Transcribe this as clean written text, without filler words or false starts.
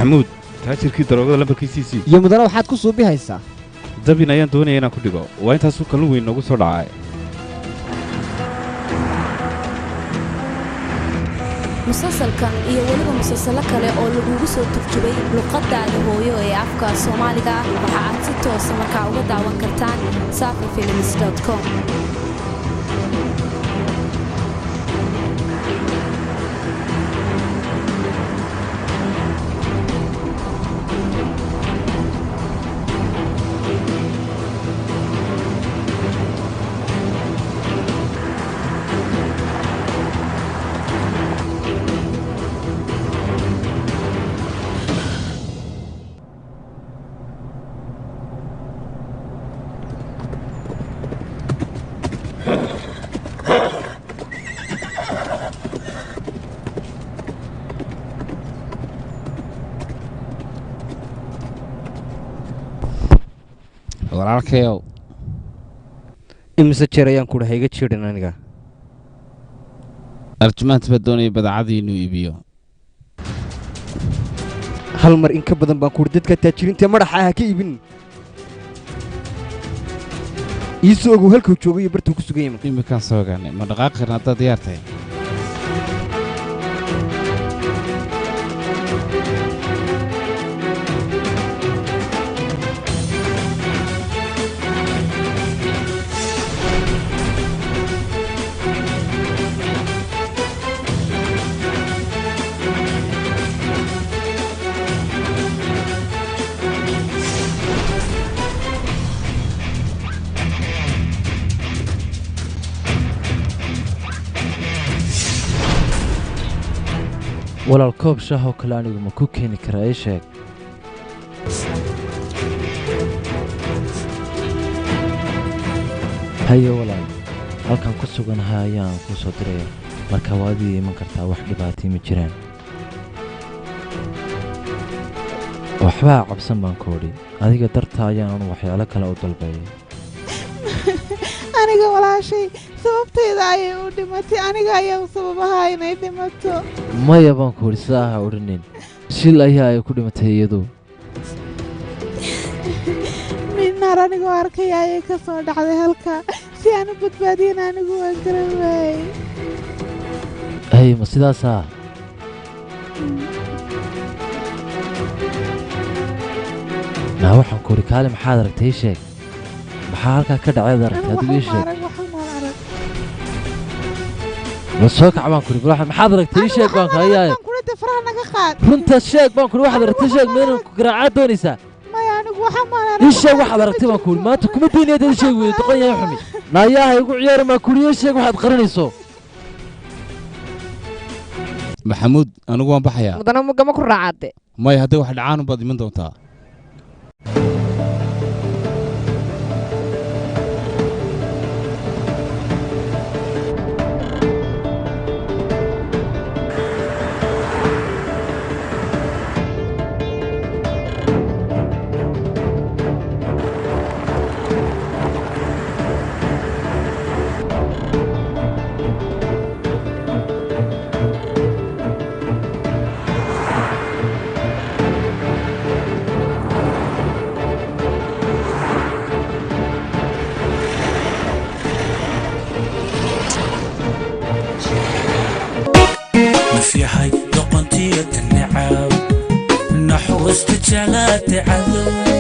maxamuud taajirkii daroogada lambarkiisii iyo mudana waxaad ku suubi haysaa dabin ayaan doonaya inaan ku dhigo waa intaasuu kalluun weyn noogu soo dhacay musalsalkan iyo weliba musalsalo kale oo lagugu soo turjubay luqadaada hooyo ee afka Soomaaliga waxa aad si toos ah markaa uga daawan kartaan safafilms.com walaalkayow imise jeer ayaan ku dhahay iga jirin aniga arjumaanta baa doonaya badacadii inuu iibiyo hal mar in ka badan baan ku dadka taajiriinta madaxa ah ka iibin iisoo ogow halkuu joogo iyo bartuu ku sugan yahay iminkaan soo ogaanay ma dhaqaaqi karna haddaad diyaar tahay walaal koob shaah oo kale anigu ma ku keeni karaa ii sheeg haye walaal halkan ku suganahay ayaan kuu soo diraya marka waad ii iman kartaa wax dhibaatii ma jiraan waxbaa cabsan baan ku odhi adiga dartaa ayaan waxyaalo kale u dalbayay aniga walaashay sababtayda ayay u dhimatay aniga ayaa u sababaha inay dhimato maya baan ku odhi sidaa ha odhanin shil ayaa ay ku dhimatay iyadu midnaar anigoo arkaya ayay ka soo dhacday halka si aan u badbaadiyin anigu waan garan waayey hay ma sidaasaa naa waxaan ku odhi kaali maxaad aragtay ii sheeg maxaa halkaa ka dhaceed aragtay adigu ii sheeg soo kac baan kuri maxaad aragtay ii sheeg baan kaayay runta sheeg baan kuri waxaad aragtay sheeg meelan ku garaacad doonaysaa ii sheeg waxaad aragtay baan kuri maanta kuma diinayad ii sheeg weey doqon yahay xumi naayaha igu ciyaar ma kuri ii sheeg waxaad qarinayso maxamuud anigu waan baxayaa mudana mugama ku raacade may hadday wax dhacaan baad iman doontaa نصيحي لقنتي النعاو نحو استجالات عذاب